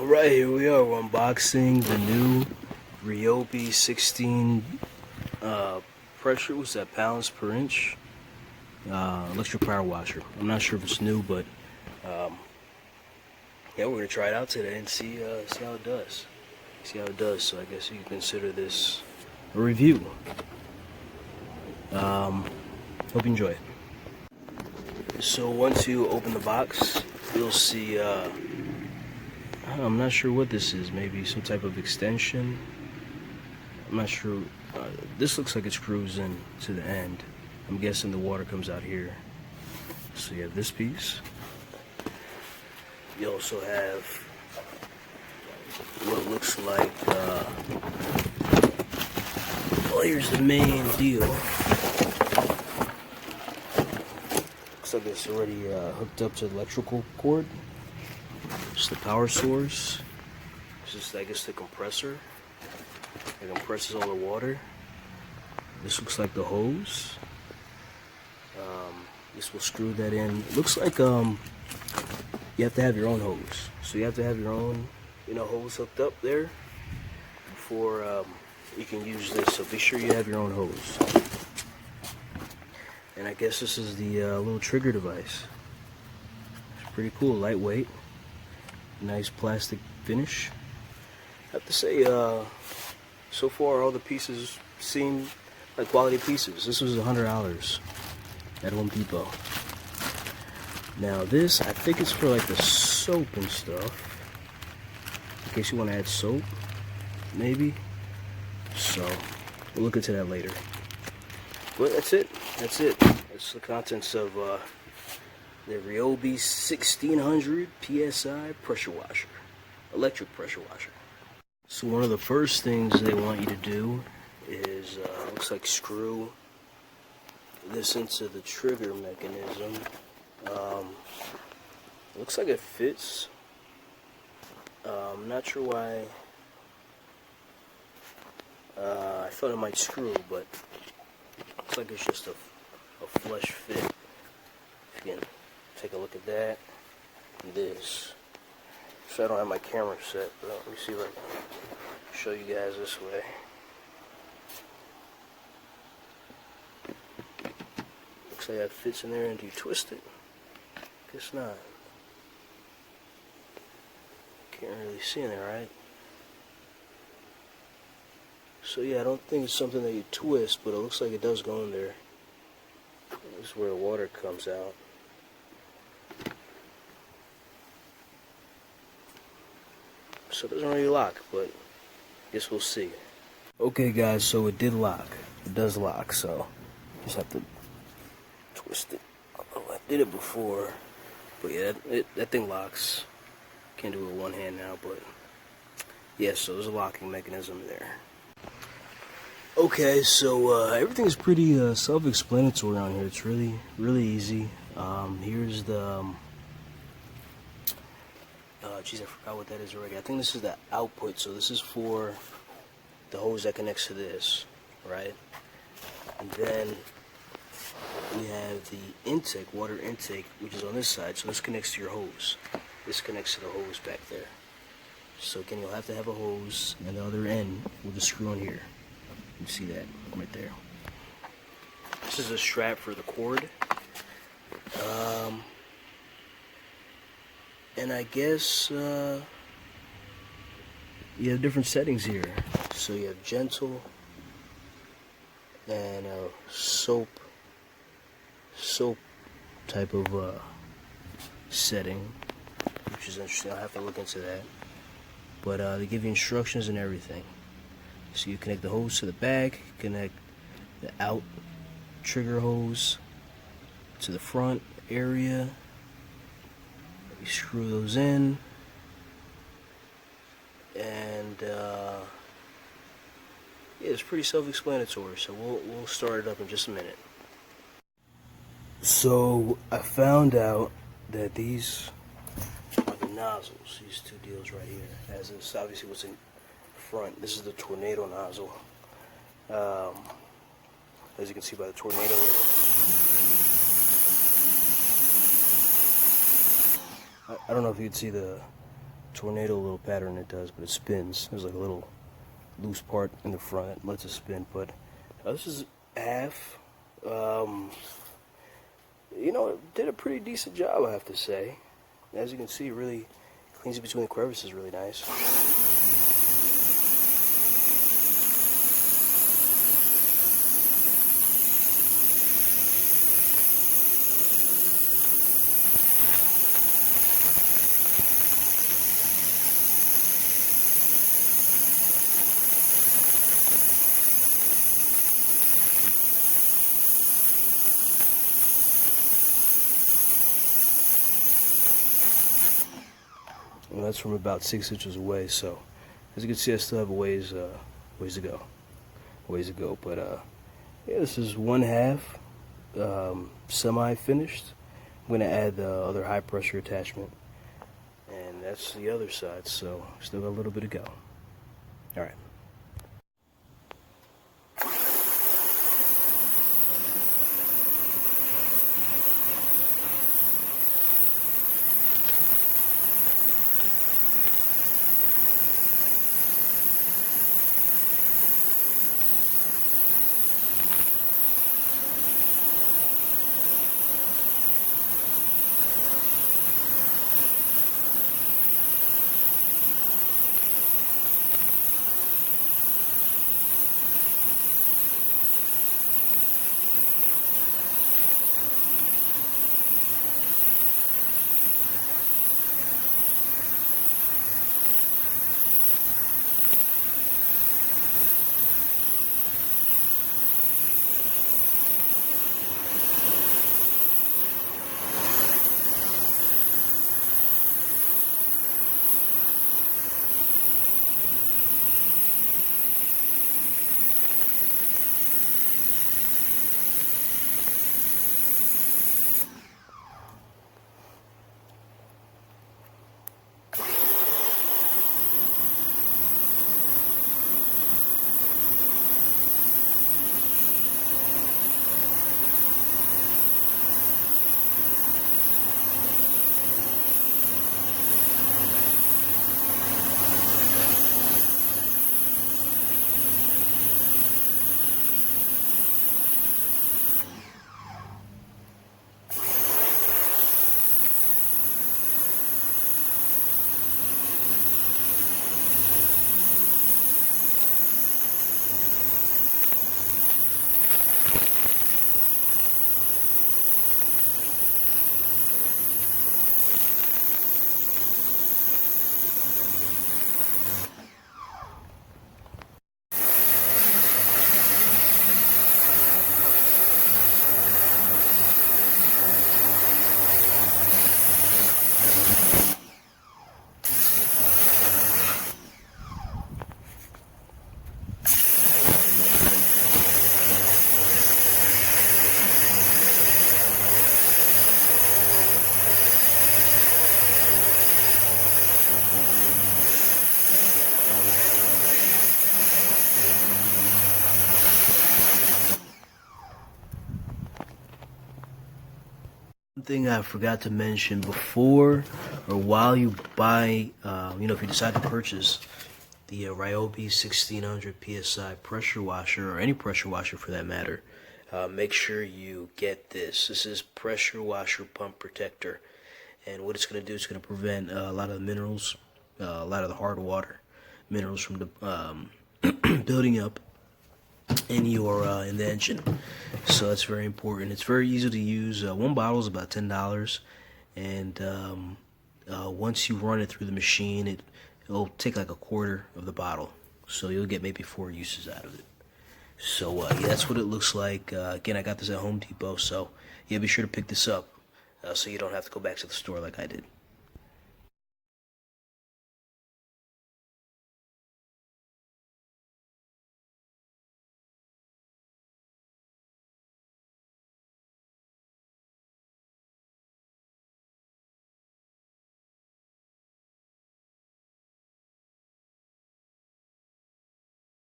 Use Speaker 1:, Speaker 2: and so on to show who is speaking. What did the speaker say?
Speaker 1: Alright, here we are. We're unboxing the new Ryobi 16 pressure. What's that, pounds per inch? Electric power washer. I'm not sure if it's new, but yeah, we're gonna try it out today and see how it does. So I guess you can consider this a review. Hope you enjoy it. So once you open the box, you'll see. I'm not sure what this is. Maybe some type of extension. I'm not sure. This looks like it screws in to the end. I'm guessing the water comes out here. So you have this piece. You also have what looks like, well, here's the main deal. Looks like it's already hooked up to the electrical cord. It's the power source. This is, I guess, the compressor. It compresses all the water. This looks like the hose. This will screw that in. It looks like you have to have your own hose. So you have to have your own, hose hooked up there before you can use this. So be sure you have your own hose. And I guess this is the little trigger device. It's pretty cool, lightweight. Nice plastic finish. I have to say, so far all the pieces seem like quality pieces. This was $100 at Home Depot. Now this, I think it's for like the soap and stuff. In case you want to add soap, maybe. So we'll look into that later. But that's it. That's the contents of the Ryobi 1600 PSI pressure washer, electric pressure washer. So one of the first things they want you to do is, looks like screw this into the trigger mechanism. Looks like it fits. I'm not sure why. I thought it might screw, but looks like it's just a flush fit. If you can take a look at that. And this. So I don't have my camera set, but let me see if I can show you guys this way. Looks like that fits in there, and do you twist it? Guess not. Can't really see in there, right? So yeah, I don't think it's something that you twist, but it looks like it does go in there. This is where the water comes out. So it doesn't really lock, but I guess we'll see. Okay guys, so it did lock. It does lock, so just have to twist it. Oh, I did it before, but yeah, that thing locks. Can't do it with one hand now, but yeah, so there's a locking mechanism there. Okay, so everything's pretty self-explanatory on here. It's really easy. Here's the geez, I forgot what that is already. I think this is the output, so this is for the hose that connects to this, right? And then we have the intake, water intake, which is on this side, so this connects to your hose. This connects to the hose back there. So again, you'll have to have a hose, and the other end will just screw in here. You see that right there. This is a strap for the cord. And I guess you have different settings here. So you have gentle and soap type of setting, which is interesting. I'll have to look into that. But they give you instructions and everything. So you connect the hose to the back, connect the out trigger hose to the front area. You screw those in, and yeah, it's pretty self-explanatory. So we'll start it up in just a minute. So I found out that these are the nozzles. These two deals right here. As this obviously what's in front. This is the tornado nozzle. As you can see by the tornado. I don't know if you can see the tornado little pattern it does, but it spins. There's like a little loose part in the front that lets it spin. But this is half. You know, it did a pretty decent job, I have to say. As you can see, it really cleans it between the crevices really nice. And that's from about 6 inches away, so as you can see, I still have a ways to go. But yeah, this is one half semi-finished. I'm gonna add the other high pressure attachment, and that's the other side, so still got a little bit to go. All right. One thing I forgot to mention before or while you buy, if you decide to purchase the Ryobi 1600 PSI pressure washer, or any pressure washer for that matter, make sure you get this. This is pressure washer pump protector. And what it's going to do is going to prevent a lot of the minerals, a lot of the hard water minerals from building up in the engine. So that's very important. It's very easy to use. One bottle is about $10, and once you run it through the machine, it'll take like a quarter of the bottle, so you'll get maybe 4 uses out of it. So yeah, that's what it looks like. Again, I got this at Home Depot, so yeah, be sure to pick this up so you don't have to go back to the store like I did.